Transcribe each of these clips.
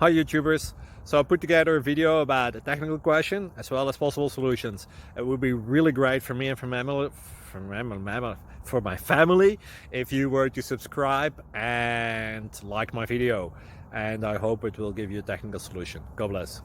Hi YouTubers. So I put together a video about a technical question as well as possible solutions. It would be really great for me and for my family if you were to subscribe and like my video, and I hope it will give you a technical solution. God bless.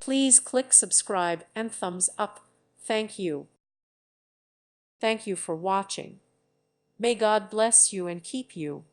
Please click subscribe and thumbs up. Thank you. Thank you for watching. May God bless you and keep you.